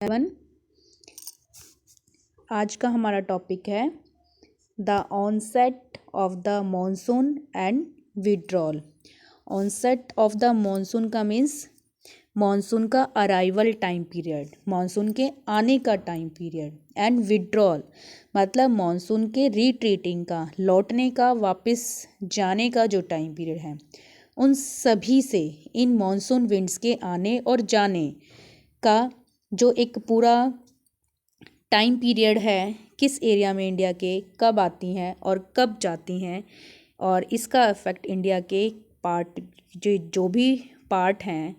7। आज का हमारा टॉपिक है the onset of the monsoon and withdrawal. Onset of the monsoon का मीन्स मॉनसून का अराइवल टाइम पीरियड, मॉनसून के आने का टाइम पीरियड, एंड विड्रॉल मतलब मॉनसून के रिट्रीटिंग का, लौटने का, वापस जाने का जो टाइम पीरियड है। उन सभी से इन मॉनसून विंड्स के आने और जाने का जो एक पूरा टाइम पीरियड है, किस एरिया में इंडिया के कब आती हैं और कब जाती हैं, और इसका इफ़ेक्ट इंडिया के पार्ट जो भी पार्ट हैं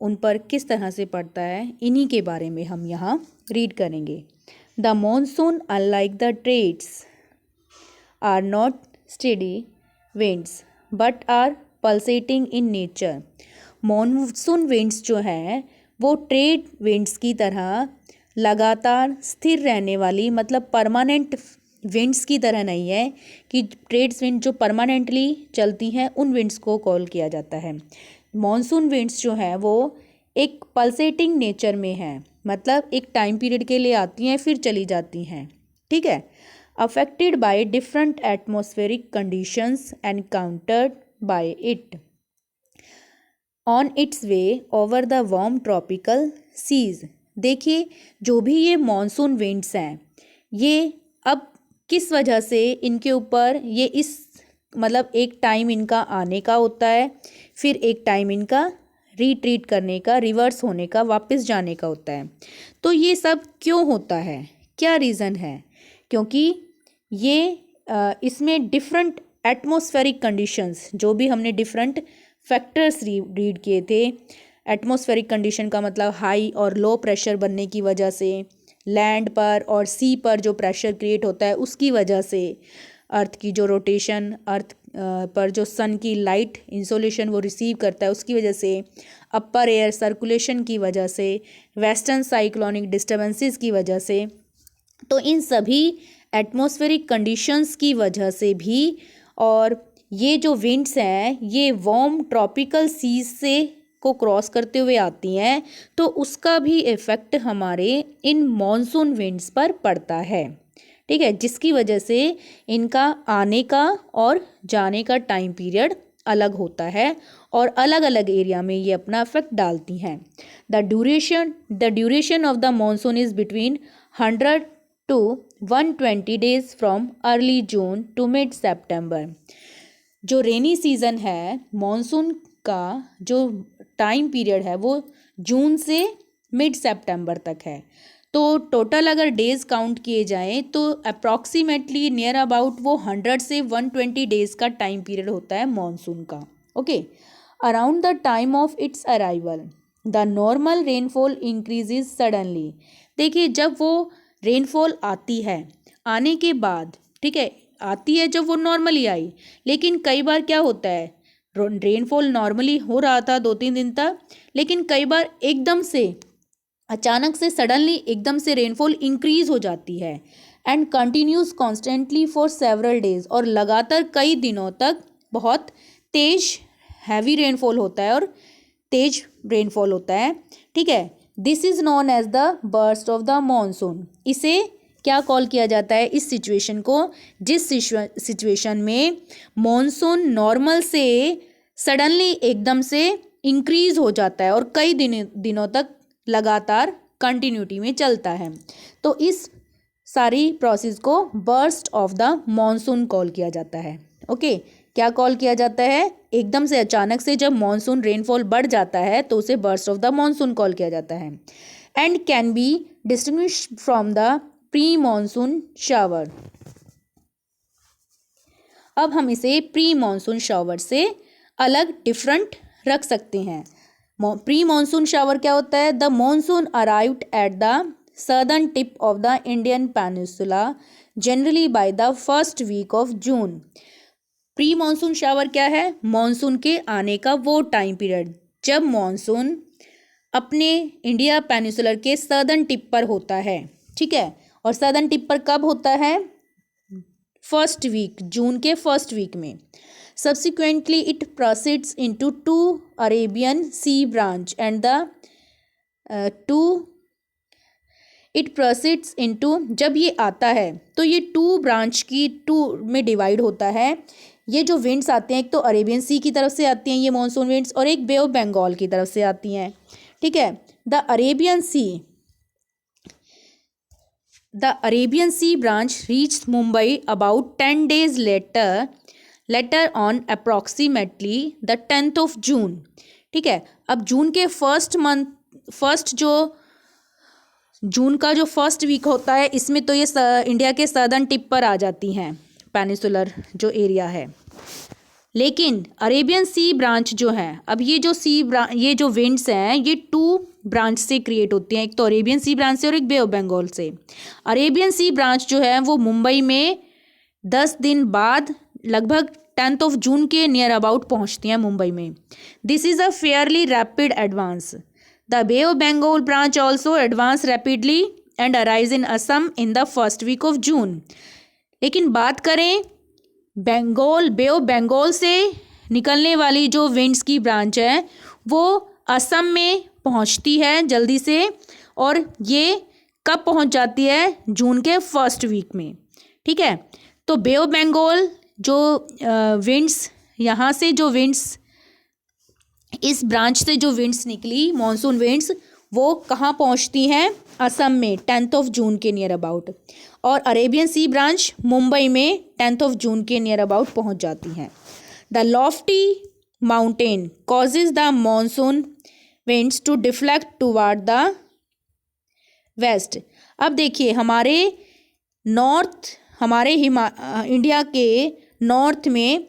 उन पर किस तरह से पड़ता है, इन्हीं के बारे में हम यहाँ रीड करेंगे। The monsoon unlike the trades are not steady winds but are pulsating in nature. Monsoon winds जो है वो ट्रेड विंड्स की तरह लगातार स्थिर रहने वाली, मतलब परमानेंट विंड्स की तरह नहीं है कि ट्रेड्स विंड जो परमानेंटली चलती हैं उन विंड्स को कॉल किया जाता है। मॉनसून विंड्स जो है वो एक पल्सेटिंग नेचर में है, मतलब एक टाइम पीरियड के लिए आती हैं फिर चली जाती हैं, ठीक है। Affected by different atmospheric conditions encountered by it on its way over the warm tropical seas. देखिए, जो भी ये मॉनसून विंड्स हैं, ये अब किस वजह से इनके ऊपर ये इस मतलब एक टाइम इनका आने का होता है, फिर एक टाइम इनका रिट्रीट करने का, रिवर्स होने का, वापस जाने का होता है। तो ये सब क्यों होता है, क्या रीज़न है? क्योंकि ये इसमें डिफरेंट एटमॉस्फेरिक कंडीशंस, जो भी हमने डिफरेंट फैक्टर्स रीड किए थे। एटमॉस्फेरिक कंडीशन का मतलब हाई और लो प्रेशर बनने की वजह से, लैंड पर और सी पर जो प्रेशर क्रिएट होता है उसकी वजह से, अर्थ की जो रोटेशन, अर्थ पर जो सन की लाइट इंसोलेशन वो रिसीव करता है उसकी वजह से, अपर एयर सर्कुलेशन की वजह से, वेस्टर्न साइक्लोनिक डिस्टर्बेंसेस की वजह से। तो इन सभी एटमॉस्फेरिक कंडीशंस की वजह से भी, और ये जो विंड्स हैं ये वार्म ट्रॉपिकल सीज से को क्रॉस करते हुए आती हैं, तो उसका भी इफ़ेक्ट हमारे इन मॉनसून विंड्स पर पड़ता है, ठीक है, जिसकी वजह से इनका आने का और जाने का टाइम पीरियड अलग होता है और अलग अलग एरिया में ये अपना इफेक्ट डालती हैं। The duration of the monsoon is between 100 to 120 days from early June to mid September. जो रेनी सीज़न है, मॉनसून का जो टाइम पीरियड है वो जून से मिड सितंबर तक है। तो टोटल अगर डेज़ काउंट किए जाएं तो अप्रॉक्सीमेटली नियर अबाउट वो 100 से 120 डेज़ का टाइम पीरियड होता है मॉनसून का, okay. Around the time of its arrival the normal rainfall increases suddenly. देखिए, जब वो रेनफॉल आती है, आने के बाद, ठीक है, आती है जब वो नॉर्मली आई, लेकिन कई बार क्या होता है, रेनफॉल नॉर्मली हो रहा था 2-3 दिन तक, लेकिन कई बार एकदम से अचानक से सडनली एकदम से रेनफॉल इंक्रीज हो जाती है and continues constantly for several days, और लगातार कई दिनों तक बहुत तेज हैवी रेनफॉल होता है और तेज रेनफॉल होता है, ठीक है। This is known as the burst of the monsoon. इसे क्या कॉल किया जाता है, इस सिचुएशन को, जिस सिचुएशन में मॉनसून नॉर्मल से सडनली एकदम से इंक्रीज हो जाता है और कई दिनों तक लगातार कंटिन्यूटी में चलता है, तो इस सारी प्रोसेस को burst of the monsoon call किया जाता है, ओके। क्या कॉल किया जाता है, एकदम से अचानक से जब मॉनसून रेनफॉल बढ़ जाता है तो उसे burst of the monsoon call किया जाता है। And can be distinguish from the pre monsoon shower. अब हम इसे प्री मॉनसून शावर से अलग डिफरेंट रख सकते हैं। प्री मॉनसून शावर क्या होता है? The monsoon arrived at the southern tip of the Indian peninsula generally by the first week of June. Pre monsoon shower क्या है? मॉनसून के आने का वो टाइम पीरियड जब मॉनसून अपने इंडिया पेनिनसुलर के सदर्न टिप पर होता है, ठीक है। और सदर्न टिप पर कब होता है? फर्स्ट वीक, जून के फर्स्ट वीक में। Subsequently, it proceeds into two Arabian Sea branch and the two it proceeds into, जब ये आता है तो ये टू में डिवाइड होता है। ये जो विंड्स आते हैं, एक तो अरेबियन सी की तरफ से आती हैं ये मॉनसून विंड्स, और एक बे ऑफ बंगाल की तरफ से आती हैं। ठीक है, the Arabian C branch reach Mumbai about 10 days later on approximately the 10th of June। ठीक है, अब जून का जो फर्स्ट वीक होता है, इसमें तो ये इंडिया के सदर्न टिप पर आ जाती हैं, पेनिसुलर जो एरिया है। लेकिन अरेबियन सी ब्रांच जो है, अब ये जो विंड्स हैं ये 2 ब्रांच से क्रिएट होती हैं, एक तो अरेबियन सी ब्रांच से और एक बे ऑफ बंगाल से। अरेबियन सी ब्रांच जो है वो मुंबई में 10 दिन बाद लगभग 10th of June के नियर अबाउट पहुंचती हैं मुंबई में। This is a fairly rapid advance. The bay of Bengal branch also advance rapidly and arise in Assam in the first week of June. लेकिन बात करें बे ऑफ बंगाल से निकलने वाली जो विंड्स की ब्रांच है वो असम में पहुंचती है जल्दी से, और ये कब पहुंच जाती है? जून के फर्स्ट वीक में। ठीक है, तो बे ऑफ बंगाल जो विंड्स यहाँ से जो विंड्स इस ब्रांच से जो विंड्स निकली मॉनसून विंड्स, वो कहाँ पहुँचती हैं? असम में 10th of June के नियर अबाउट, और अरेबियन सी ब्रांच मुंबई में 10th of June के नियर अबाउट पहुँच जाती हैं। The lofty mountain causes the monsoon winds to deflect toward the west. अब देखिए इंडिया के नॉर्थ में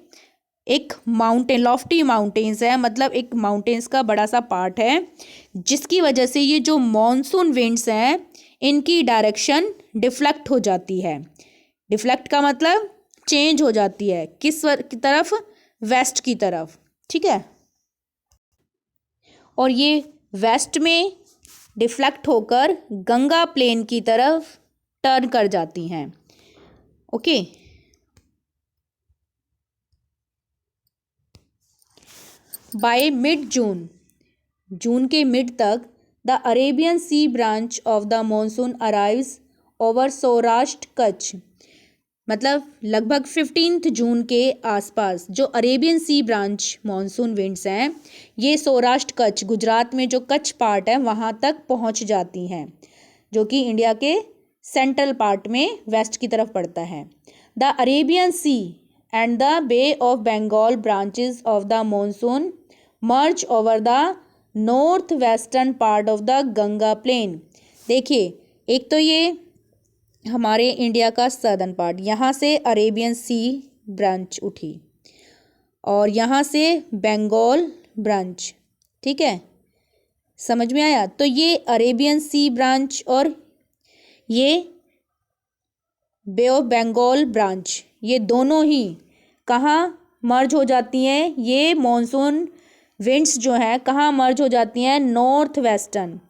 एक माउंटेन, लॉफ्टी माउंटेन्स है, मतलब एक माउंटेन्स का बड़ा सा पार्ट है, जिसकी वजह से ये जो मॉनसून विंड्स हैं इनकी डायरेक्शन डिफ्लेक्ट हो जाती है। डिफ्लेक्ट का मतलब चेंज हो जाती है, किस की तरफ? वेस्ट की तरफ। ठीक है, और ये वेस्ट में डिफ्लेक्ट होकर गंगा प्लेन की तरफ टर्न कर जाती हैं। ओके, बाय मिड जून के मिड तक the Arabian C branch of the monsoon arrives over Saurashtra Kutch, मतलब लगभग 15 जून के आसपास जो अरेबियन सी ब्रांच मॉनसून विंड्स हैं ये सौराष्ट्र कच्छ, गुजरात में जो कच्छ पार्ट है वहाँ तक पहुँच जाती हैं, जो कि इंडिया के सेंट्रल पार्ट में वेस्ट की तरफ पड़ता है। The Arabian sea and the bay of Bengal branches of the monsoon merge over the north western part of the Ganga plain. देखिए, एक तो ये हमारे इंडिया का सदर्न पार्ट, यहाँ से अरेबियन सी ब्रांच उठी और यहाँ से बंगाल ब्रांच। ठीक है, समझ में आया? तो ये अरेबियन सी ब्रांच और ये बे ऑफ बंगाल ब्रांच, ये दोनों ही कहाँ मर्ज हो जाती हैं? ये मॉनसून विंड्स जो हैं कहाँ मर्ज हो जाती हैं? नॉर्थ वेस्टर्न,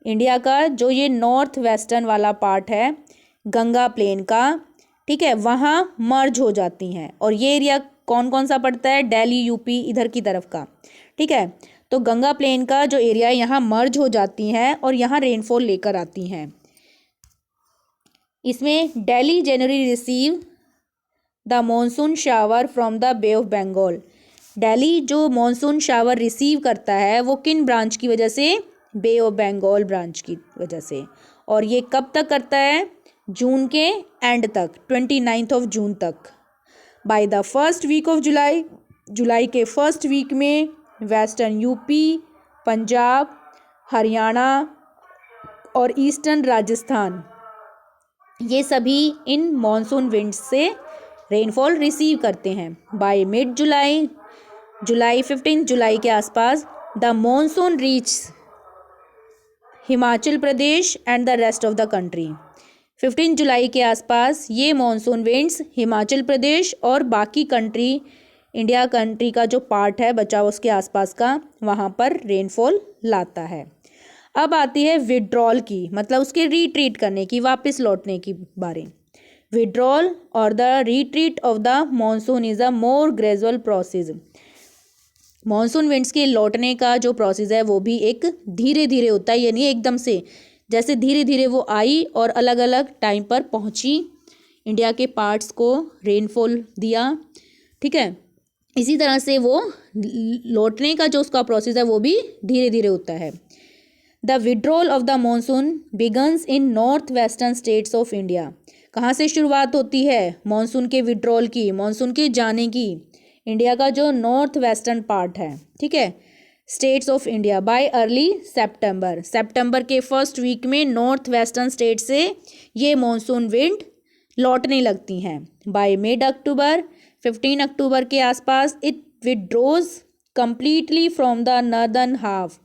इंडिया का जो ये नॉर्थ वेस्टर्न वाला पार्ट है गंगा प्लेन का, ठीक है, वहाँ मर्ज हो जाती हैं। और ये एरिया कौन कौन सा पड़ता है? दिल्ली, यूपी, इधर की तरफ का। ठीक है, तो गंगा प्लेन का जो एरिया है यहाँ मर्ज हो जाती हैं और यहाँ रेनफॉल लेकर आती हैं। इसमें Delhi generally receive the monsoon shower from the bay of Bengal. Delhi जो मॉनसून शावर रिसीव करता है वो किन ब्रांच की वजह से? बे ऑफ बंगाल ब्रांच की वजह से। और ये कब तक करता है? जून के एंड तक, 29th of June तक। By the first week of July के फर्स्ट वीक में वेस्टर्न यूपी, पंजाब, हरियाणा और ईस्टर्न राजस्थान, ये सभी इन मॉनसून विंड्स से रेनफॉल रिसीव करते हैं। बाय मिड जुलाई 15 जुलाई के आसपास the monsoon reach Himachal Pradesh and the rest of the country. 15 जुलाई के आसपास ये मॉनसून विंड्स हिमाचल प्रदेश और बाकी कंट्री, इंडिया कंट्री का जो पार्ट है बचा उसके आसपास का, वहाँ पर रेनफॉल लाता है। अब आती है विड्रॉल की, मतलब उसके रिट्रीट करने की, वापस लौटने की बारी। विड्रॉल और the retreat of the monsoon is a more gradual process. Monsoon winds के लौटने का जो प्रोसेस है वो भी एक धीरे धीरे होता है, यानी एकदम से जैसे धीरे धीरे वो आई और अलग अलग टाइम पर पहुंची, इंडिया के पार्ट्स को रेनफॉल दिया, ठीक है। इसी तरह से वो लौटने का जो उसका प्रोसेस है वो भी धीरे धीरे होता है। The withdrawal of the monsoon begins in north western states of India. कहाँ से शुरुआत होती है मॉनसून के विड्रॉल की, मॉनसून के जाने की? इंडिया का जो नॉर्थ वेस्टर्न पार्ट है, ठीक है, states of India, by early September. सितंबर के फर्स्ट वीक में नॉर्थ वेस्टर्न स्टेट से ये मॉनसून विंड लौटने लगती हैं। बाय मिड अक्टूबर, 15 अक्टूबर के आसपास, it withdraws completely from the northern half.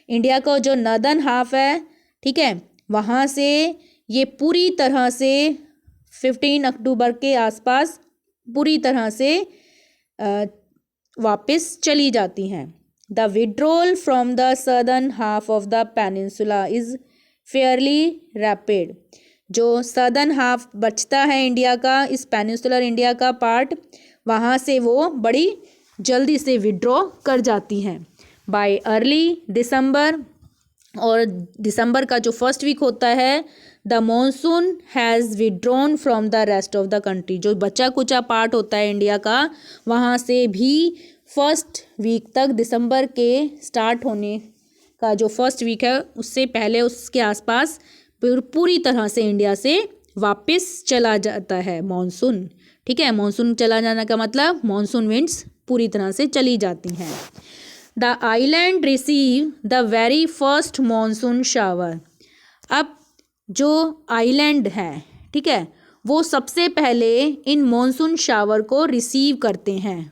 India का जो नॉर्दर्न हाफ है, ठीक है, वहाँ से ये पूरी तरह से 15 अक्टूबर के आसपास पूरी तरह से वापस चली जाती हैं। The withdrawal from the southern half of the peninsula is Fairlie rapid. जो सदर्न हाफ बचता है इंडिया का, इस पेनिनसुलर इंडिया का पार्ट, वहाँ से वो बड़ी जल्दी से विड्रॉ कर जाती हैं बाय अर्ली दिसंबर। और दिसंबर का जो फर्स्ट वीक होता है, the monsoon has withdrawn from the rest of the country. जो बचा कुचा पार्ट होता है इंडिया का, वहाँ से भी फर्स्ट वीक तक, दिसंबर के स्टार्ट होने का जो फर्स्ट वीक है उससे पहले, उसके आसपास पूरी तरह से इंडिया से वापस चला जाता है मॉनसून, ठीक है। मॉनसून चला जाने का मतलब मॉनसून विंड्स पूरी तरह से चली जाती हैं। The island receive the very first monsoon shower. अब जो आइलैंड है, ठीक है, वो सबसे पहले इन मॉनसून शावर को रिसीव करते हैं।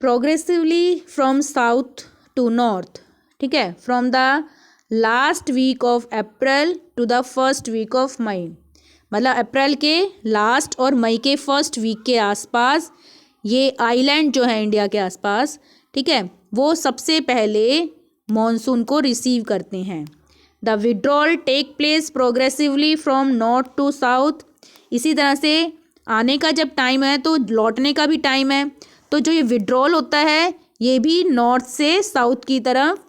Progressively from south to north, ठीक है, from the last week of April to the first week of May. मतलब अप्रैल के लास्ट और मई के फर्स्ट वीक के आसपास ये आइलैंड जो है इंडिया के आसपास, ठीक है, वो सबसे पहले मॉनसून को रिसीव करते हैं। The withdrawal take place progressively from north to south. इसी तरह से आने का जब टाइम है तो लौटने का भी टाइम है, तो जो ये विड्रॉल होता है ये भी नॉर्थ से साउथ की तरफ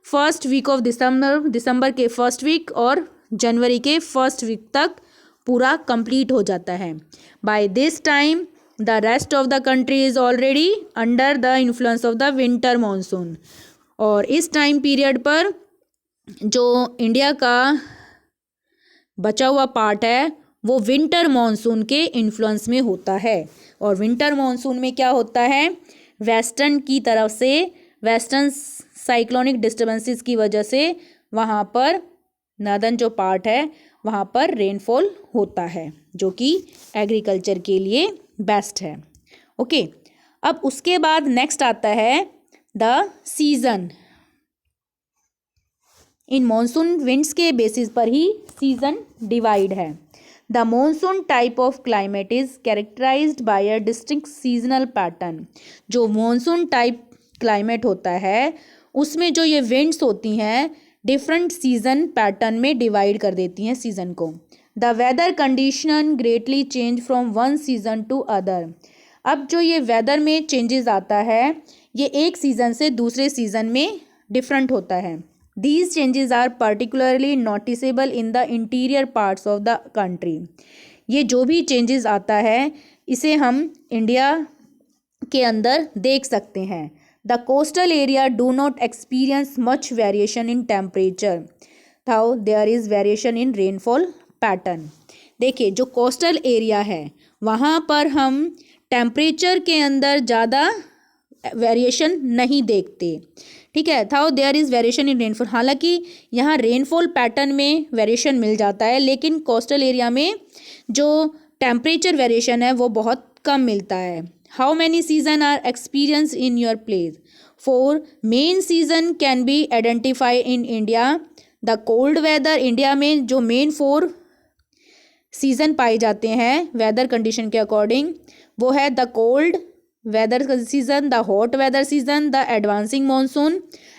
फर्स्ट वीक ऑफ दिसंबर के फर्स्ट वीक और जनवरी के फर्स्ट वीक तक पूरा कंप्लीट हो जाता है। By this time the rest of the country is already under the influence of the winter monsoon. और इस टाइम पीरियड पर जो इंडिया का बचा हुआ पार्ट है वो विंटर मानसून के इन्फ्लुएंस में होता है। और विंटर मानसून में क्या होता है, वेस्टर्न की तरफ से, वेस्टर्न साइक्लोनिक डिस्टर्बेंसेस की वजह से वहाँ पर नॉर्दर्न जो पार्ट है वहाँ पर रेनफॉल होता है, जो कि एग्रीकल्चर के लिए बेस्ट है। ओके, अब उसके बाद नेक्स्ट आता है द सीज़न। इन मॉनसून विंड्स के बेसिस पर ही सीज़न डिवाइड है। The monsoon type of climate is characterized by a distinct seasonal pattern. जो मॉनसून टाइप क्लाइमेट होता है उसमें जो ये विंड्स होती हैं डिफरेंट सीजन पैटर्न में डिवाइड कर देती हैं सीज़न को। The weather condition greatly change from one season to other. अब जो ये वेदर में चेंजेस आता है ये एक सीज़न से दूसरे सीज़न में डिफरेंट होता है। These changes are particularly noticeable in the interior parts of the country. ये जो भी चेंजेस आता है इसे हम इंडिया के अंदर देख सकते हैं। The coastal area do not experience much variation in temperature, though there is variation in rainfall pattern. देखिए जो कोस्टल एरिया है वहाँ पर हम टेम्परेचर के अंदर ज़्यादा वेरिएशन नहीं देखते, ठीक है। Though there is variation in rainfall. हालांकि यहाँ रेनफॉल पैटर्न में वेरिएशन मिल जाता है, लेकिन कोस्टल एरिया में जो टेम्परेचर वेरिएशन है वो बहुत कम मिलता है। How many season are experience in your place? 4 main season can be identify in India. The cold weather, India में जो मेन 4 सीजन पाए जाते हैं वेदर कंडीशन के अकॉर्डिंग वो है the cold weather season, the hot weather season, the advancing monsoon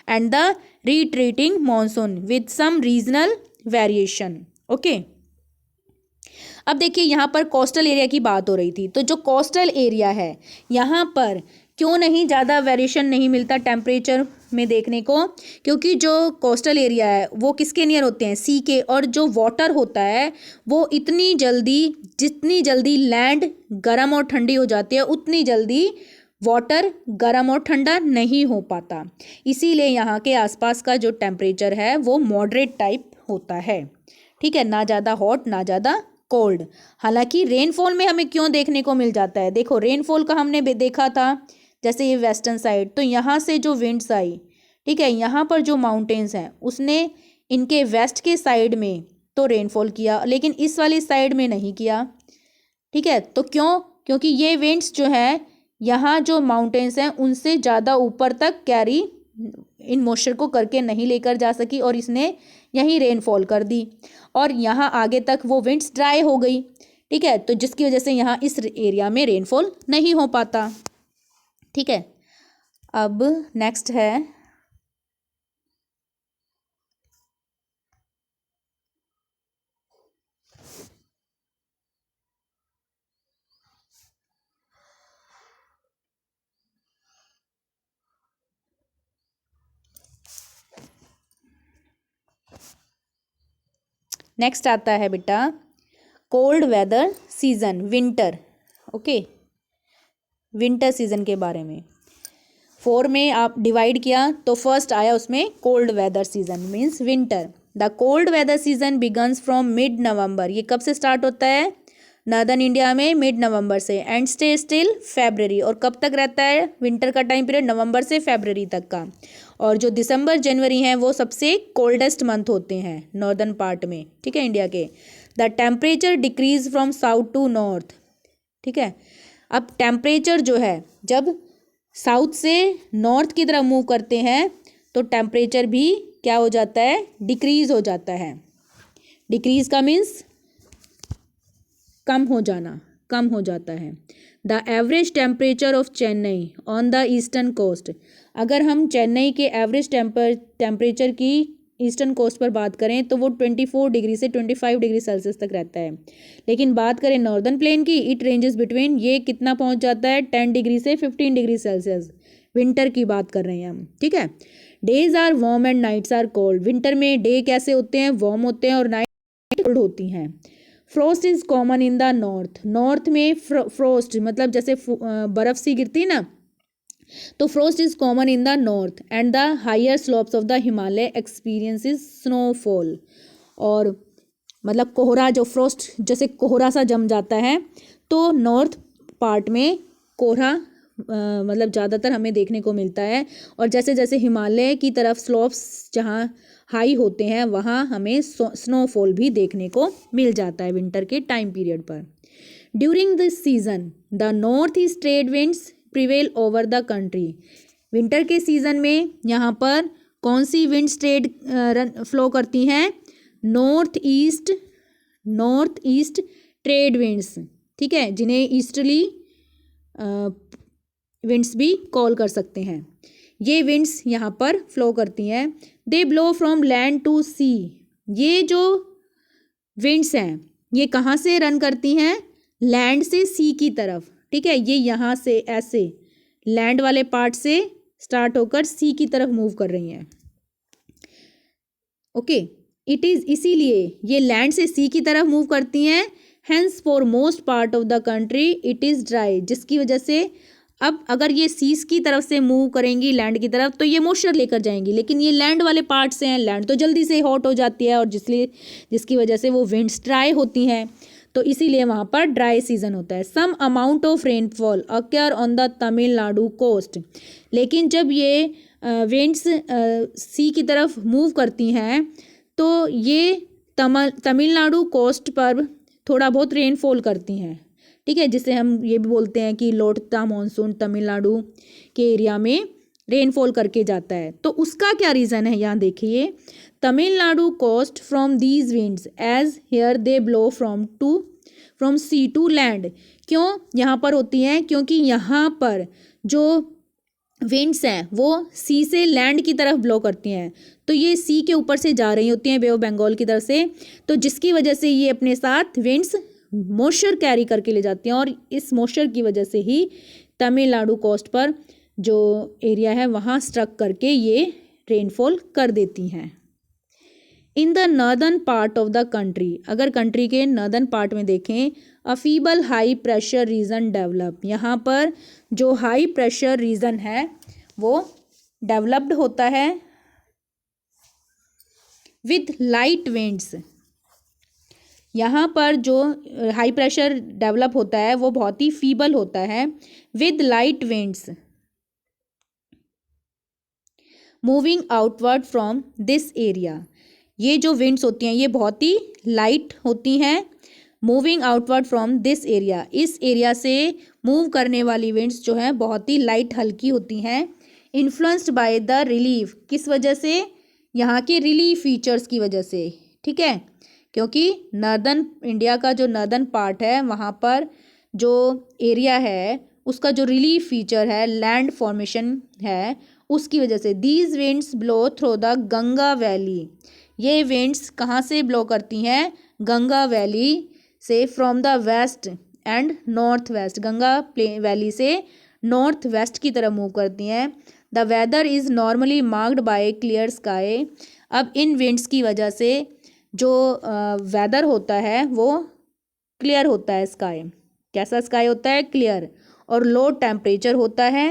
and the retreating monsoon with some regional variation. Okay, अब देखिए यहाँ पर कोस्टल एरिया की बात हो रही थी, तो जो कोस्टल एरिया है यहाँ पर क्यों नहीं ज़्यादा वेरिएशन नहीं मिलता टेम्परेचर में देखने को? क्योंकि जो कोस्टल एरिया है वो किसके नियर होते हैं? सी के। और जो वाटर होता है वो जितनी जल्दी लैंड गर्म और ठंडी हो जाती है उतनी जल्दी वाटर गर्म और ठंडा नहीं हो पाता। इसीलिए यहाँ के आसपास का जो टेम्परेचर है वो मॉडरेट टाइप होता है, ठीक है, ना ज़्यादा हॉट ना ज़्यादा कोल्ड। हालांकि रेनफॉल में हमें क्यों देखने को मिल जाता है? देखो रेनफॉल का हमने देखा था, जैसे ये वेस्टर्न साइड, तो यहाँ से जो विंड्स आई, ठीक है, यहाँ पर जो माउंटेन्स हैं उसने इनके वेस्ट के साइड में तो रेनफॉल किया, लेकिन इस वाली साइड में नहीं किया, ठीक है। तो क्यों? क्योंकि ये विंड्स जो है यहाँ जो माउंटेन्स हैं उनसे ज़्यादा ऊपर तक कैरी इन मॉइस्चर को करके नहीं लेकर जा सकी और इसने यहीं रेनफॉल कर दी और यहाँ आगे तक वो विंड्स ड्राई हो गई, ठीक है। तो जिसकी वजह से यहाँ इस एरिया में रेनफॉल नहीं हो पाता, ठीक है। अब नेक्स्ट है नेक्स्ट आता है बेटा cold weather season, winter. Okay, winter season के बारे में 4 में आप डिवाइड किया तो फर्स्ट आया उसमें cold weather season means winter. The cold weather season begins from mid November. ये कब से स्टार्ट होता है? नॉर्दर्न इंडिया में मिड नवंबर से एंड स्टे स्टिल फेब्रवरी। और कब तक रहता है विंटर का टाइम पीरियड? नवंबर से फेब्रवरी तक का। और जो दिसंबर जनवरी हैं वो सबसे कोल्डेस्ट मंथ होते हैं नॉर्दर्न पार्ट में, ठीक है, इंडिया के। The temperature decrease from south to north, ठीक है। अब टेम्परेचर जो है जब साउथ से नॉर्थ की तरफ मूव करते हैं तो टेम्परेचर भी क्या हो जाता है? डिक्रीज हो जाता है। डिक्रीज का मीन्स कम हो जाना, कम हो जाता है। The average temperature of Chennai on the eastern coast. अगर हम चेन्नई के एवरेज टेम्परेचर की ईस्टर्न कोस्ट पर बात करें तो वो 24 डिग्री से 25 डिग्री सेल्सियस तक रहता है। लेकिन बात करें नॉर्दर्न प्लेन की, इट रेंजेस बिटवीन, ये कितना पहुंच जाता है? 10 डिग्री से 15 डिग्री सेल्सियस। विंटर की बात कर रहे हैं हम, ठीक है। Days are warm and nights are cold. Winter में डे कैसे होते हैं? वार्म होते हैं और नाइट कोल्ड होती हैं। Frost is common in the north. North में फ्रोस्ट मतलब जैसे बर्फ सी गिरती ना, तो frost is common in the north and the higher slopes of the Himalaya experiences snowfall. और मतलब कोहरा, जो फ्रोस्ट जैसे कोहरा सा जम जाता है तो नॉर्थ पार्ट में कोहरा मतलब ज़्यादातर हमें देखने को मिलता है। और जैसे जैसे हिमालय की तरफ स्लोप्स जहाँ हाई होते हैं वहाँ हमें स्नोफॉल भी देखने को मिल जाता है विंटर के टाइम पीरियड पर। During this season the north east trade winds prevail over the country. Winter के सीजन में यहाँ पर कौन सी विंड्स फ्लो करती हैं? नॉर्थ ईस्ट ट्रेड विंड्स, ठीक है, जिन्हें ईस्टर्ली विंड्स भी कॉल कर सकते हैं। ये विंड्स यहाँ पर फ्लो करती हैं। दे ब्लो फ्रॉम लैंड टू सी। ये जो विंड्स हैं ये कहाँ से रन करती हैं? लैंड से सी की तरफ, ठीक है। ये यहाँ से ऐसे लैंड वाले पार्ट से स्टार्ट होकर सी की तरफ मूव कर रही हैं, ओके। इट इज़, इसीलिए ये लैंड से सी की तरफ मूव करती हैं। Hence for most part of the country it is dry. जिसकी वजह से अब अगर ये सीस की तरफ से मूव करेंगी लैंड की तरफ तो ये मॉइस्चर लेकर जाएंगी, लेकिन ये लैंड वाले पार्ट से हैं, लैंड तो जल्दी से हॉट हो जाती है और जिसकी वजह से वो विंड्स ड्राई होती हैं, तो इसीलिए वहाँ पर ड्राई सीजन होता है। Some amount of rainfall occur on the Tamil Nadu coast. लेकिन जब ये विंड्स सी की तरफ मूव करती हैं तो ये तमिलनाडु कोस्ट पर थोड़ा बहुत रेनफॉल करती हैं, ठीक है, जिसे हम ये भी बोलते हैं कि लौटता मानसून तमिलनाडु के एरिया में रेनफॉल करके जाता है। तो उसका क्या रीज़न है यहाँ देखिए। Tamil Nadu coast from these winds as here they blow from sea to land. क्यों यहाँ पर होती हैं? क्योंकि यहाँ पर जो विंड्स हैं वो सी से लैंड की तरफ ब्लो करती हैं, तो ये सी के ऊपर से जा रही होती हैं बे ऑफ बंगाल की तरफ से, तो जिसकी वजह से ये अपने साथ विंड्स मॉइस्चर कैरी करके ले जाती हैं और इस मॉइस्चर की वजह से ही तमिलनाडु कोस्ट पर जो एरिया है वहाँ स्ट्रक करके ये रेनफॉल कर देती हैं। In the northern part of the country, अगर कंट्री के नॉर्दर्न पार्ट में देखें, a feeble high pressure region develop, यहाँ पर जो हाई प्रेशर रीजन है वो डेवलप्ड होता है विथ लाइट विंड्स। यहाँ पर जो हाई प्रेशर डेवलप होता है वो बहुत ही फीबल होता है with light winds moving outward from this area. ये जो विंड्स होती हैं ये बहुत ही लाइट होती हैं, moving outward from this area, इस एरिया से मूव करने वाली विंड्स जो हैं बहुत ही लाइट हल्की होती हैं। इन्फ्लुएंस्ड बाय द रिलीफ, किस वजह से, यहाँ के रिलीफ फीचर्स की वजह से, ठीक है, क्योंकि नॉर्दर्न इंडिया का जो नॉर्दर्न पार्ट है वहाँ पर जो एरिया है उसका जो रिलीफ फीचर है, लैंड फॉर्मेशन है, उसकी वजह से। These winds blow through the Ganga valley, ये विंड्स कहाँ से ब्लो करती हैं, गंगा वैली से, from the west and north west, Ganga valley से नॉर्थ वेस्ट की तरफ मूव करती हैं। The weather is normally marked by clear sky, अब इन विंड्स की वजह से जो वेदर होता है वो क्लियर होता है, स्काई कैसा स्काई होता है, क्लियर, और लो टेम्परेचर होता है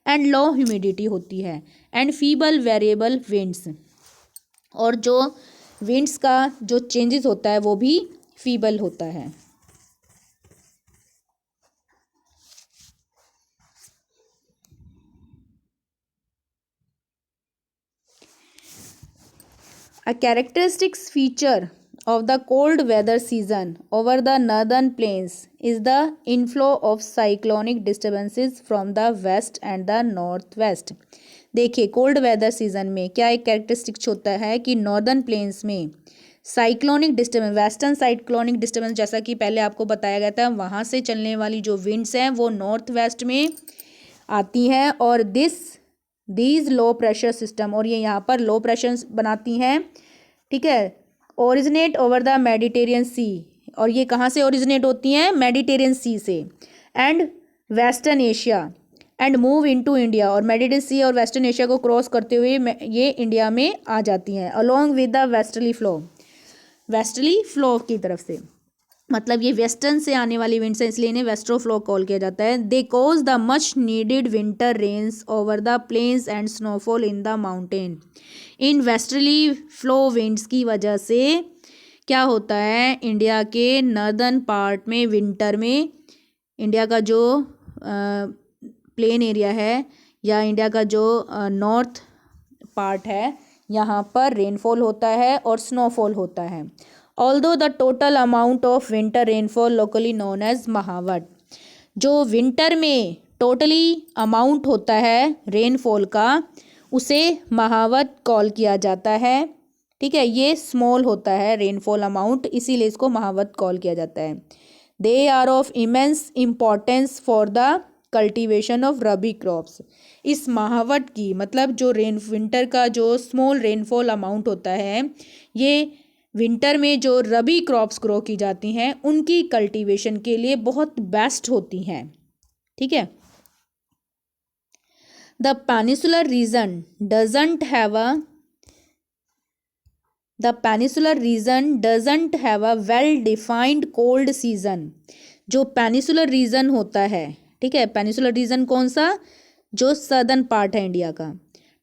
एंड लो ह्यूमिडिटी होती है एंड फीबल वेरिएबल विंड्स, और जो विंड्स का जो चेंजेस होता है वो भी फीबल होता है। A characteristic feature of the cold weather season over the northern plains is the inflow of cyclonic disturbances from the west and the northwest। देखिए कोल्ड वेदर सीजन में क्या एक कैरेक्टरिस्टिक्स होता है कि नॉर्दर्न प्लेन्स में cyclonic disturbance, western cyclonic disturbance, जैसा कि पहले आपको बताया गया था, वहाँ से चलने वाली जो विंड्स हैं वो नॉर्थ वेस्ट में आती हैं और दीज लो प्रेशर सिस्टम, और ये यहाँ पर लो प्रेशर बनाती हैं, ठीक है, ओरिजिनेट ओवर द मेडिटेरियन सी, और ये कहाँ से ओरिजिनेट होती हैं, मेडिटेरियन सी से, and western Asia and move into India, और मेडिटेरियन सी और वेस्टर्न एशिया को क्रॉस करते हुए ये इंडिया में आ जाती हैं, along with the westerly flow की तरफ से, मतलब ये वेस्टर्न से आने वाली विंड्स है इसलिए इन्हें वेस्ट्रो फ्लो कॉल किया जाता है। They cause the much needed winter rains over the plains and snowfall in the mountain. इन वेस्टर्ली फ्लो विंड्स की वजह से क्या होता है, इंडिया के नॉर्दर्न पार्ट में विंटर में इंडिया का जो प्लेन एरिया है या इंडिया का जो नॉर्थ पार्ट है यहाँ पर रेनफॉल होता है और स्नोफॉल होता है। Although the total amount of winter rainfall locally known as Mahawat, जो विंटर में टोटली अमाउंट होता है रेनफॉल का उसे महावत कॉल किया जाता है, ठीक है, ये स्मॉल होता है रेनफॉल अमाउंट इसीलिए इसको महावत कॉल किया जाता है। They are of immense importance for the cultivation of rabi crops, इस महावट की मतलब जो विंटर का जो स्मॉल रेनफॉल अमाउंट होता है ये विंटर में जो रबी क्रॉप्स ग्रो की जाती हैं उनकी कल्टीवेशन के लिए बहुत बेस्ट होती हैं, ठीक है। The peninsular region doesn't have a well defined cold season, जो पेनिसुलर रीजन होता है, ठीक है, पेनिसुलर रीजन कौन सा, जो सदर्न पार्ट है इंडिया का,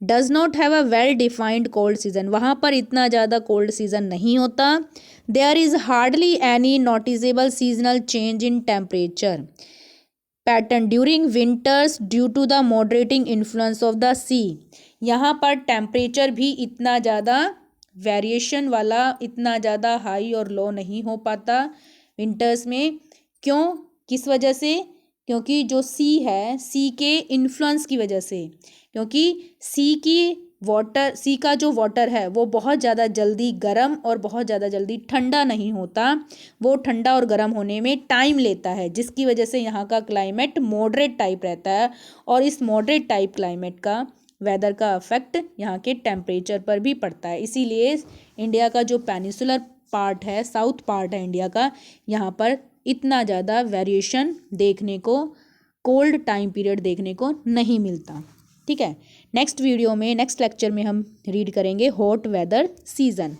does not have a well defined cold season, वहाँ पर इतना ज़्यादा कोल्ड सीजन नहीं होता। There is hardly any noticeable seasonal change in temperature pattern during winters due to the moderating influence of the sea, यहाँ पर temperature भी इतना ज़्यादा वेरिएशन वाला, इतना ज़्यादा हाई और लो नहीं हो पाता विंटर्स में, क्यों, किस वजह से, क्योंकि जो सी है, सी के इन्फ्लुएंस की वजह से, क्योंकि सी का जो वाटर है वो बहुत ज़्यादा जल्दी गर्म और बहुत ज़्यादा जल्दी ठंडा नहीं होता, वो ठंडा और गर्म होने में टाइम लेता है, जिसकी वजह से यहाँ का क्लाइमेट मॉडरेट टाइप रहता है, और इस मॉडरेट टाइप क्लाइमेट का वेदर का इफेक्ट यहाँ के टेम्परेचर पर भी पड़ता है। इसीलिए इंडिया का जो पेनिसुलर पार्ट है, साउथ पार्ट है इंडिया का, यहाँ पर इतना ज़्यादा वेरिएशन देखने को कोल्ड टाइम पीरियड देखने को नहीं मिलता। ठीक है, नेक्स्ट वीडियो में नेक्स्ट लेक्चर में हम रीड करेंगे हॉट वेदर सीजन।